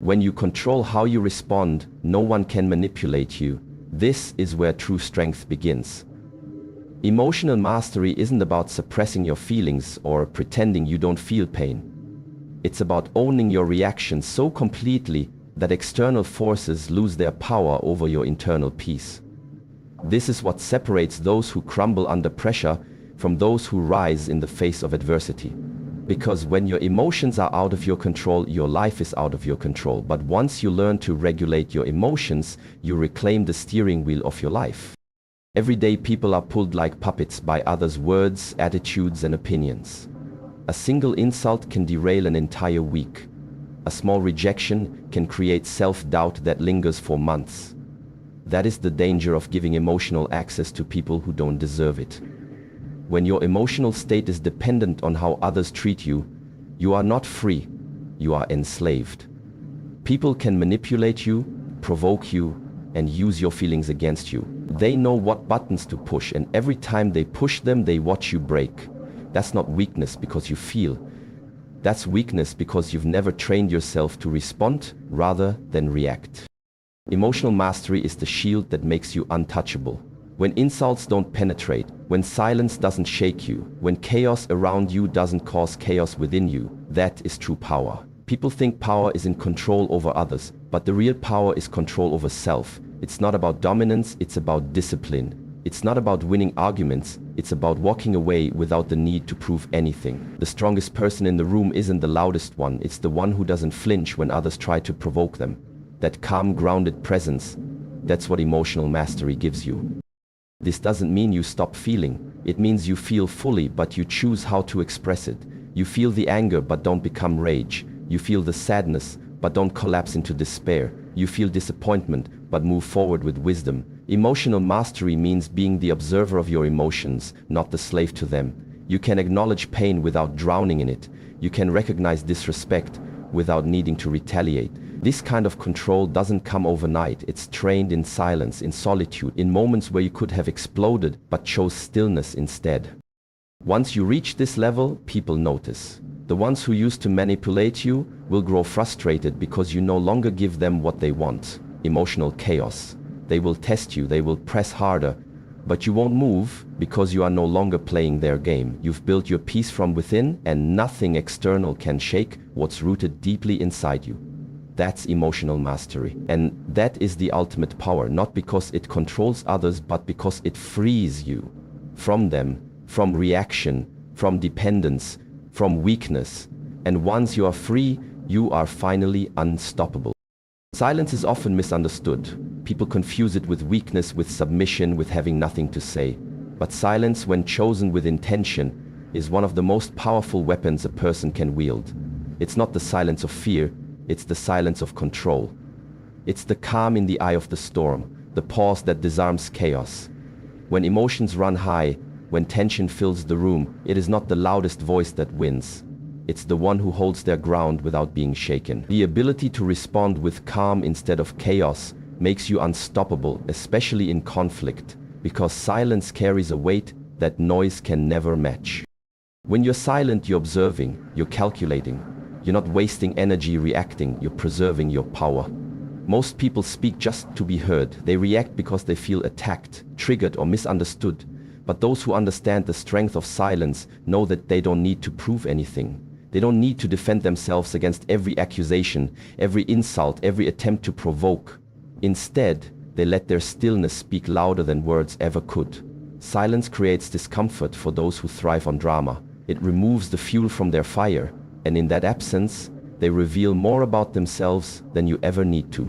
When you control how you respond, no one can manipulate you. This is where true strength begins. Emotional mastery isn't about suppressing your feelings or pretending you don't feel pain. It's about owning your reactions so completely that external forces lose their power over your internal peace. This is what separates those who crumble under pressure from those who rise in the face of adversity. Because when your emotions are out of your control, your life is out of your control. But once you learn to regulate your emotions, you reclaim the steering wheel of your life. Every day people are pulled like puppets by others' words, attitudes, and opinions. A single insult can derail an entire week. A small rejection can create self-doubt that lingers for months. That is the danger of giving emotional access to people who don't deserve it. When your emotional state is dependent on how others treat you, you are not free, you are enslaved. People can manipulate you, provoke you, and use your feelings against you. They know what buttons to push, and every time they push them, they watch you break. That's not weakness because you feel. That's weakness because you've never trained yourself to respond rather than react. Emotional mastery is the shield that makes you untouchable. When insults don't penetrate, when silence doesn't shake you, when chaos around you doesn't cause chaos within you, that is true power. People think power is in control over others, but the real power is control over self. It's not about dominance, it's about discipline. It's not about winning arguments, it's about walking away without the need to prove anything. The strongest person in the room isn't the loudest one, it's the one who doesn't flinch when others try to provoke them. That calm, grounded presence, that's what emotional mastery gives you. This doesn't mean you stop feeling. It means you feel fully, but you choose how to express it. You feel the anger, but don't become rage. You feel the sadness, but don't collapse into despair. You feel disappointment, but move forward with wisdom. Emotional mastery means being the observer of your emotions, not the slave to them. You can acknowledge pain without drowning in it. You can recognize disrespect without needing to retaliate. This kind of control doesn't come overnight. It's trained in silence, in solitude, in moments where you could have exploded but chose stillness instead. Once you reach this level, people notice. The ones who used to manipulate you will grow frustrated because you no longer give them what they want. Emotional chaos. They will test you, they will press harder, but you won't move because you are no longer playing their game. You've built your peace from within, and nothing external can shake what's rooted deeply inside you. That's emotional mastery. And that is the ultimate power, not because it controls others, but because it frees you from them, from reaction, from dependence, from weakness. And once you are free, you are finally unstoppable. Silence is often misunderstood. People confuse it with weakness, with submission, with having nothing to say. But silence, when chosen with intention, is one of the most powerful weapons a person can wield. It's not the silence of fear, it's the silence of control. It's the calm in the eye of the storm, the pause that disarms chaos. When emotions run high, when tension fills the room, it is not the loudest voice that wins. It's the one who holds their ground without being shaken. The ability to respond with calm instead of chaos makes you unstoppable, especially in conflict, because silence carries a weight that noise can never match. When you're silent, you're observing, you're calculating. You're not wasting energy reacting, you're preserving your power. Most people speak just to be heard. They react because they feel attacked, triggered, or misunderstood. But those who understand the strength of silence know that they don't need to prove anything. They don't need to defend themselves against every accusation, every insult, every attempt to provoke. Instead, they let their stillness speak louder than words ever could. Silence creates discomfort for those who thrive on drama. It removes the fuel from their fire. And in that absence, they reveal more about themselves than you ever need to.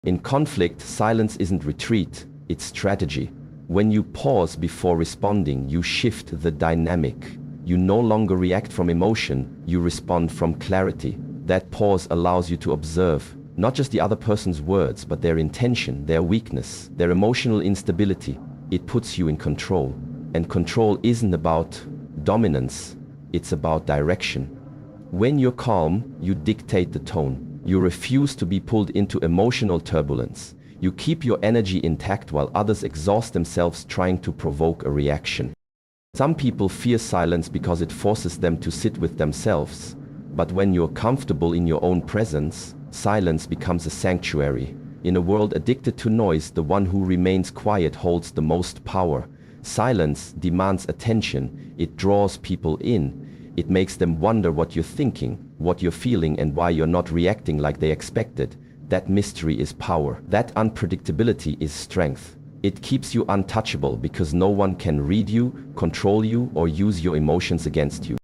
In conflict, silence isn't retreat, it's strategy. When you pause before responding, you shift the dynamic. You no longer react from emotion, you respond from clarity. That pause allows you to observe not just the other person's words, but their intention, their weakness, their emotional instability. It puts you in control. And control isn't about dominance, it's about direction. When you're calm, you dictate the tone. You refuse to be pulled into emotional turbulence. You keep your energy intact while others exhaust themselves trying to provoke a reaction. Some people fear silence because it forces them to sit with themselves. But when you're comfortable in your own presence, silence becomes a sanctuary. In a world addicted to noise, the one who remains quiet holds the most power. Silence demands attention. It draws people in. It makes them wonder what you're thinking, what you're feeling, and why you're not reacting like they expected. That mystery is power. That unpredictability is strength. It keeps you untouchable because no one can read you, control you, or use your emotions against you.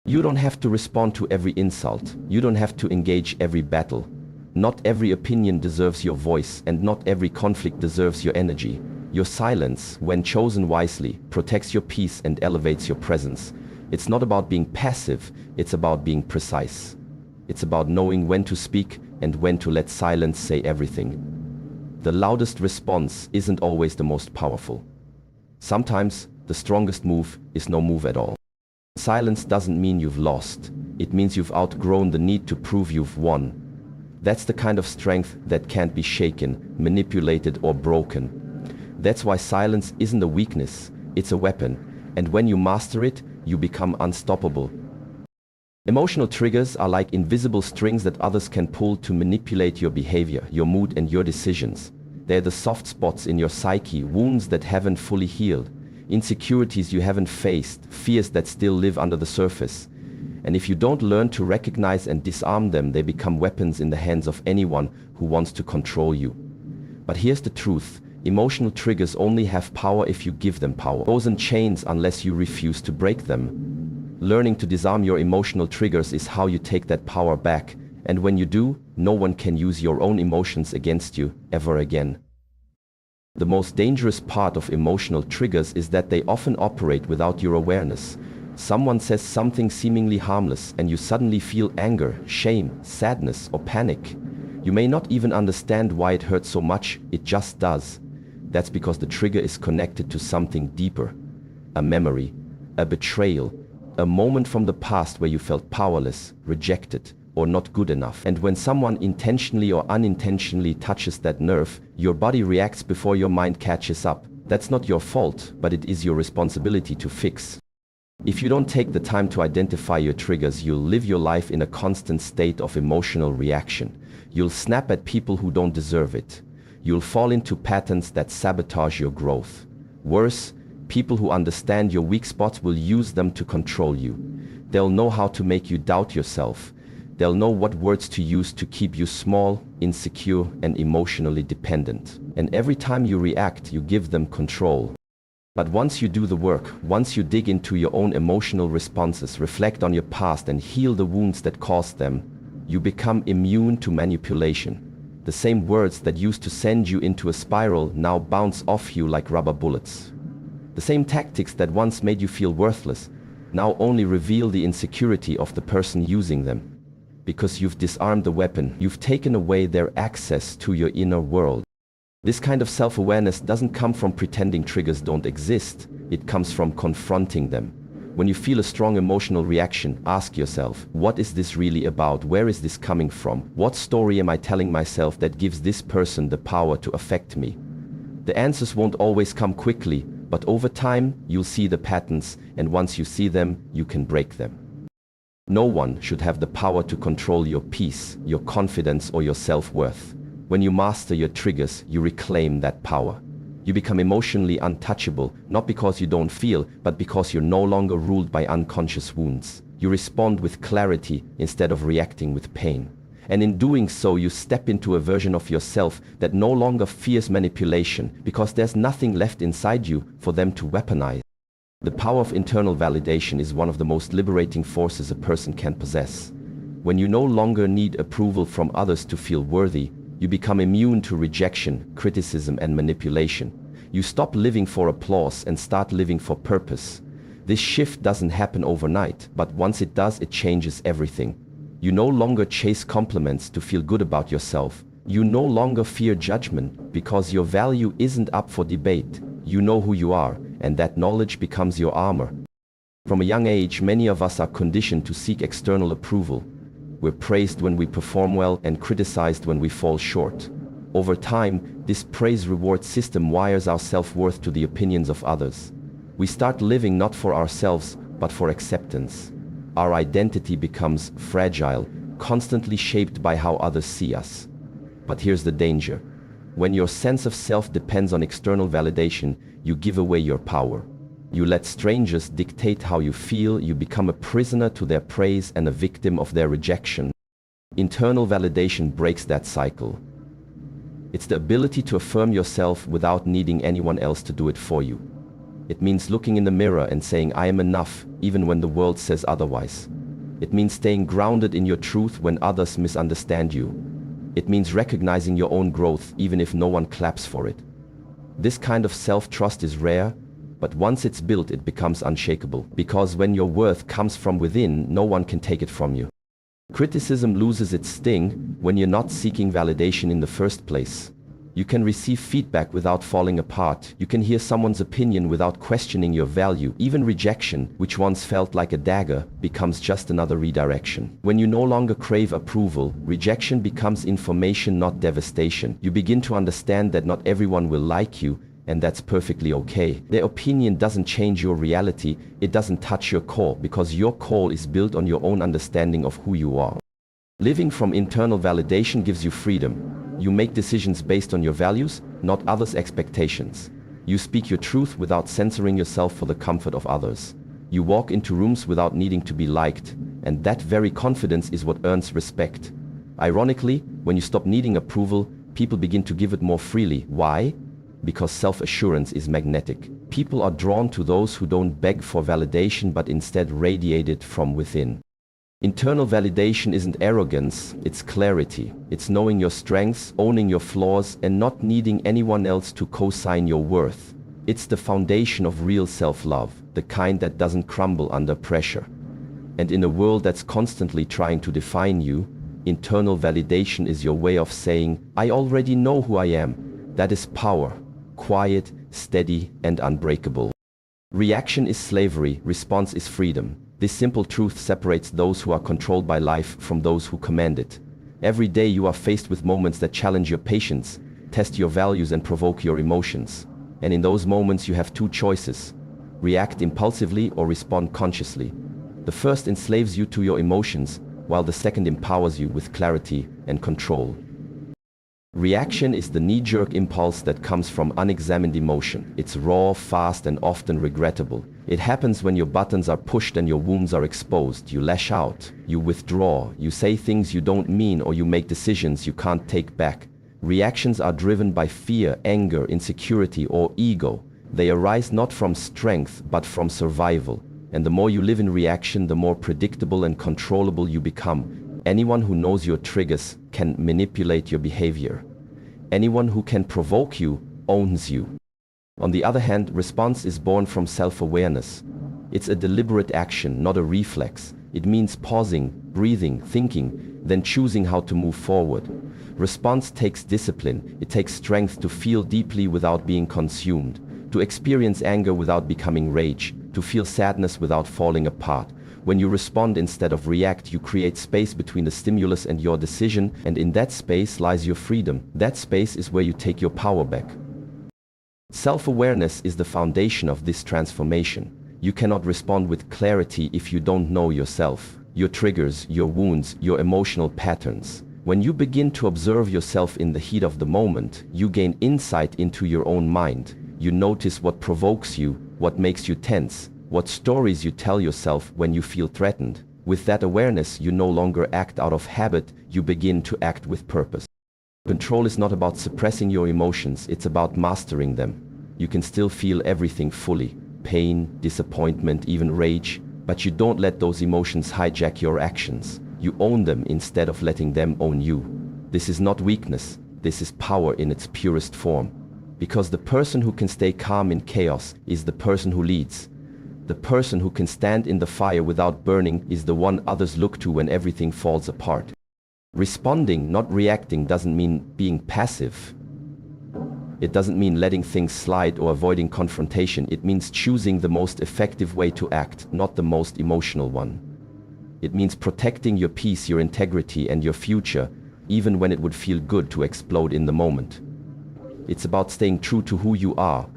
You don't have to respond to every insult. You don't have to engage every battle. Not every opinion deserves your voice, and not every conflict deserves your energy. Your silence, when chosen wisely, protects your peace and elevates your presence. It's not about being passive, it's about being precise. It's about knowing when to speak and when to let silence say everything. The loudest response isn't always the most powerful. Sometimes, the strongest move is no move at all. Silence doesn't mean you've lost. It means you've outgrown the need to prove you've won. That's the kind of strength that can't be shaken, manipulated, or broken. That's why silence isn't a weakness, it's a weapon. And when you master it, you become unstoppable. Emotional triggers are like invisible strings that others can pull to manipulate your behavior, your mood, and your decisions. They're the soft spots in your psyche, wounds that haven't fully healed, insecurities you haven't faced, fears that still live under the surface. And if you don't learn to recognize and disarm them, they become weapons in the hands of anyone who wants to control you. But here's the truth. Emotional triggers only have power if you give them power. Those in chains unless you refuse to break them. Learning to disarm your emotional triggers is how you take that power back. And when you do, no one can use your own emotions against you ever again. The most dangerous part of emotional triggers is that they often operate without your awareness. Someone says something seemingly harmless and you suddenly feel anger, shame, sadness, or panic. You may not even understand why it hurts so much, it just does. That's because the trigger is connected to something deeper. A memory, a betrayal, a moment from the past where you felt powerless, rejected, or not good enough. And when someone intentionally or unintentionally touches that nerve, your body reacts before your mind catches up. That's not your fault, but it is your responsibility to fix. If you don't take the time to identify your triggers, you'll live your life in a constant state of emotional reaction. You'll snap at people who don't deserve it. You'll fall into patterns that sabotage your growth. Worse, people who understand your weak spots will use them to control you. They'll know how to make you doubt yourself. They'll know what words to use to keep you small, insecure, and emotionally dependent. And every time you react, you give them control. But once you do the work, once you dig into your own emotional responses, reflect on your past, and heal the wounds that caused them, you become immune to manipulation. The same words that used to send you into a spiral now bounce off you like rubber bullets. The same tactics that once made you feel worthless now only reveal the insecurity of the person using them. Because you've disarmed the weapon, you've taken away their access to your inner world. This kind of self-awareness doesn't come from pretending triggers don't exist. It comes from confronting them. When you feel a strong emotional reaction, ask yourself, what is this really about? Where is this coming from? What story am I telling myself that gives this person the power to affect me? The answers won't always come quickly, but over time, you'll see the patterns, and once you see them, you can break them. No one should have the power to control your peace, your confidence, or your self-worth. When you master your triggers, you reclaim that power. You become emotionally untouchable, not because you don't feel, but because you're no longer ruled by unconscious wounds. You respond with clarity instead of reacting with pain. And in doing so, you step into a version of yourself that no longer fears manipulation, because there's nothing left inside you for them to weaponize. The power of internal validation is one of the most liberating forces a person can possess. When you no longer need approval from others to feel worthy, you become immune to rejection, criticism, and manipulation. You stop living for applause and start living for purpose. This shift doesn't happen overnight, but once it does, it changes everything. You no longer chase compliments to feel good about yourself. You no longer fear judgment because your value isn't up for debate. You know who you are, and that knowledge becomes your armor. From a young age, many of us are conditioned to seek external approval. We're praised when we perform well and criticized when we fall short. Over time, this praise-reward system wires our self-worth to the opinions of others. We start living not for ourselves, but for acceptance. Our identity becomes fragile, constantly shaped by how others see us. But here's the danger. When your sense of self depends on external validation, you give away your power. You let strangers dictate how you feel, you become a prisoner to their praise and a victim of their rejection. Internal validation breaks that cycle. It's the ability to affirm yourself without needing anyone else to do it for you. It means looking in the mirror and saying, I am enough, even when the world says otherwise. It means staying grounded in your truth when others misunderstand you. It means recognizing your own growth, even if no one claps for it. This kind of self-trust is rare, but once it's built, it becomes unshakable. Because when your worth comes from within, no one can take it from you. Criticism loses its sting when you're not seeking validation in the first place. You can receive feedback without falling apart. You can hear someone's opinion without questioning your value. Even rejection, which once felt like a dagger, becomes just another redirection. When you no longer crave approval, rejection becomes information, not devastation. You begin to understand that not everyone will like you, and that's perfectly okay. Their opinion doesn't change your reality. It doesn't touch your core, because your core is built on your own understanding of who you are. Living from internal validation gives you freedom. You make decisions based on your values, not others' expectations. You speak your truth without censoring yourself for the comfort of others. You walk into rooms without needing to be liked, and that very confidence is what earns respect. Ironically, when you stop needing approval, people begin to give it more freely. Why? Because self-assurance is magnetic. People are drawn to those who don't beg for validation but instead radiate it from within. Internal validation isn't arrogance, it's clarity. It's knowing your strengths, owning your flaws, and not needing anyone else to co-sign your worth. It's the foundation of real self-love, the kind that doesn't crumble under pressure. And in a world that's constantly trying to define you, internal validation is your way of saying, I already know who I am. That is power, quiet, steady, and unbreakable. Reaction is slavery, response is freedom. This simple truth separates those who are controlled by life from those who command it. Every day you are faced with moments that challenge your patience, test your values, and provoke your emotions. And in those moments you have two choices: react impulsively or respond consciously. The first enslaves you to your emotions, while the second empowers you with clarity and control. Reaction is the knee-jerk impulse that comes from unexamined emotion. It's raw, fast, and often regrettable. It happens when your buttons are pushed and your wounds are exposed. You lash out, you withdraw, you say things you don't mean, or you make decisions you can't take back. Reactions are driven by fear, anger, insecurity, or ego. They arise not from strength, but from survival. And the more you live in reaction, the more predictable and controllable you become. Anyone who knows your triggers can manipulate your behavior. Anyone who can provoke you owns you. On the other hand, response is born from self-awareness. It's a deliberate action, not a reflex. It means pausing, breathing, thinking, then choosing how to move forward. Response takes discipline. It takes strength to feel deeply without being consumed, to experience anger without becoming rage, to feel sadness without falling apart. When you respond instead of react, you create space between the stimulus and your decision, and in that space lies your freedom. That space is where you take your power back. Self-awareness is the foundation of this transformation. You cannot respond with clarity if you don't know yourself, your triggers, your wounds, your emotional patterns. When you begin to observe yourself in the heat of the moment, you gain insight into your own mind. You notice what provokes you, what makes you tense, what stories you tell yourself when you feel threatened. With that awareness, you no longer act out of habit, you begin to act with purpose. Control is not about suppressing your emotions, it's about mastering them. You can still feel everything fully: pain, disappointment, even rage, but you don't let those emotions hijack your actions. You own them instead of letting them own you. This is not weakness, this is power in its purest form. Because the person who can stay calm in chaos is the person who leads. The person who can stand in the fire without burning is the one others look to when everything falls apart. Responding, not reacting, doesn't mean being passive. It doesn't mean letting things slide or avoiding confrontation. It means choosing the most effective way to act, not the most emotional one. It means protecting your peace, your integrity, and your future, even when it would feel good to explode in the moment. It's about staying true to who you are.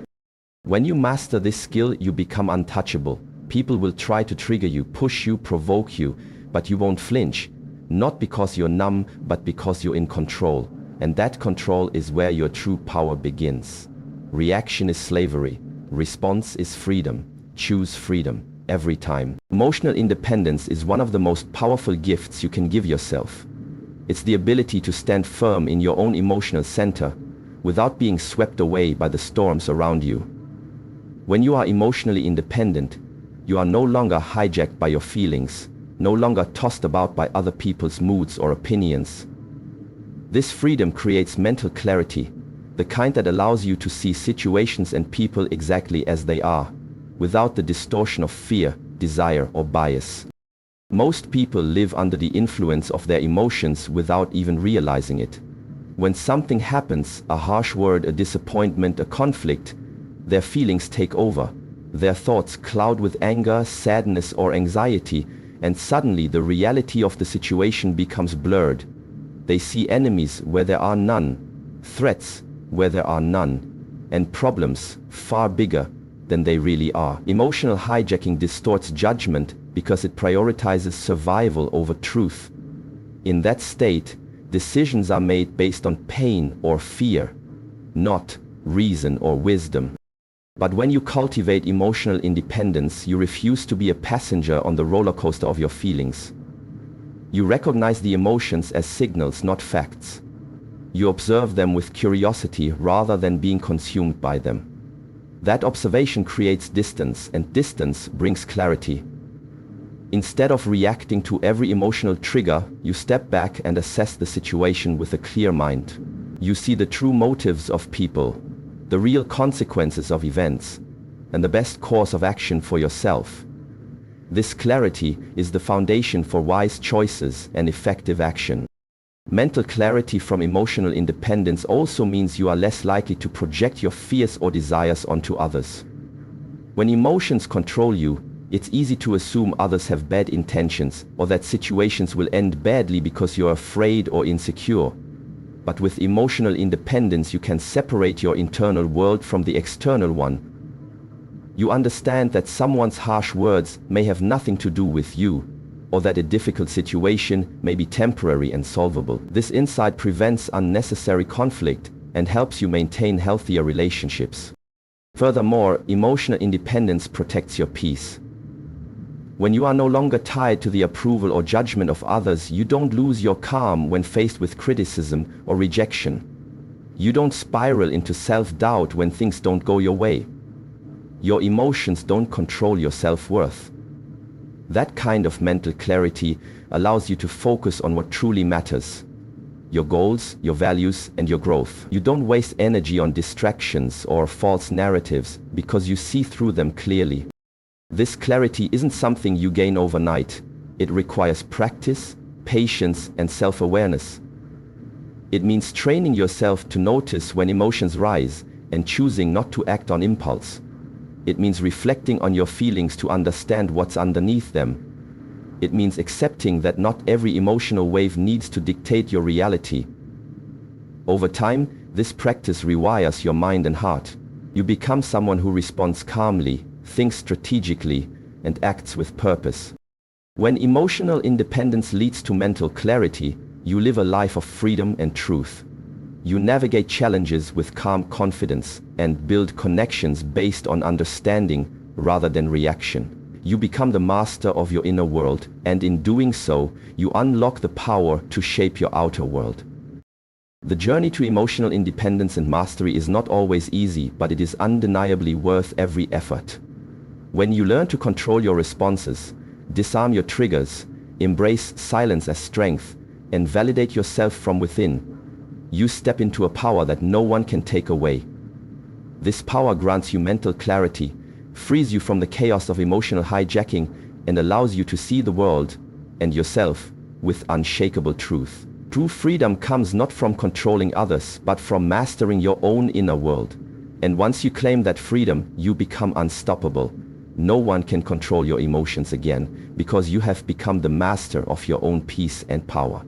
When you master this skill, you become untouchable. People will try to trigger you, push you, provoke you, but you won't flinch, not because you're numb, but because you're in control. And that control is where your true power begins. Reaction is slavery. Response is freedom. Choose freedom every time. Emotional independence is one of the most powerful gifts you can give yourself. It's the ability to stand firm in your own emotional center without being swept away by the storms around you. When you are emotionally independent, you are no longer hijacked by your feelings, no longer tossed about by other people's moods or opinions. This freedom creates mental clarity, the kind that allows you to see situations and people exactly as they are, without the distortion of fear, desire, or bias. Most people live under the influence of their emotions without even realizing it. When something happens, a harsh word, a disappointment, a conflict, their feelings take over. Their thoughts cloud with anger, sadness, or anxiety, and suddenly the reality of the situation becomes blurred. They see enemies where there are none, threats where there are none, and problems far bigger than they really are. Emotional hijacking distorts judgment because it prioritizes survival over truth. In that state, decisions are made based on pain or fear, not reason or wisdom. But when you cultivate emotional independence, you refuse to be a passenger on the roller coaster of your feelings. You recognize the emotions as signals, not facts. You observe them with curiosity rather than being consumed by them. That observation creates distance, and distance brings clarity. Instead of reacting to every emotional trigger, you step back and assess the situation with a clear mind. You see the true motives of people, the real consequences of events, and the best course of action for yourself. This clarity is the foundation for wise choices and effective action. Mental clarity from emotional independence also means you are less likely to project your fears or desires onto others. When emotions control you, it's easy to assume others have bad intentions or that situations will end badly because you're afraid or insecure. But with emotional independence, you can separate your internal world from the external one. You understand that someone's harsh words may have nothing to do with you, or that a difficult situation may be temporary and solvable. This insight prevents unnecessary conflict and helps you maintain healthier relationships. Furthermore, emotional independence protects your peace. When you are no longer tied to the approval or judgment of others, you don't lose your calm when faced with criticism or rejection. You don't spiral into self-doubt when things don't go your way. Your emotions don't control your self-worth. That kind of mental clarity allows you to focus on what truly matters: your goals, your values, and your growth. You don't waste energy on distractions or false narratives because you see through them clearly. This clarity isn't something you gain overnight. It requires practice, patience, and self-awareness. It means training yourself to notice when emotions rise and choosing not to act on impulse. It means reflecting on your feelings to understand what's underneath them. It means accepting that not every emotional wave needs to dictate your reality. Over time, this practice rewires your mind and heart. You become someone who responds calmly, thinks strategically, and acts with purpose. When emotional independence leads to mental clarity, you live a life of freedom and truth. You navigate challenges with calm confidence and build connections based on understanding rather than reaction. You become the master of your inner world, and in doing so, you unlock the power to shape your outer world. The journey to emotional independence and mastery is not always easy, but it is undeniably worth every effort. When you learn to control your responses, disarm your triggers, embrace silence as strength, and validate yourself from within, you step into a power that no one can take away. This power grants you mental clarity, frees you from the chaos of emotional hijacking, and allows you to see the world and yourself with unshakable truth. True freedom comes not from controlling others, but from mastering your own inner world. And once you claim that freedom, you become unstoppable. No one can control your emotions again, because you have become the master of your own peace and power.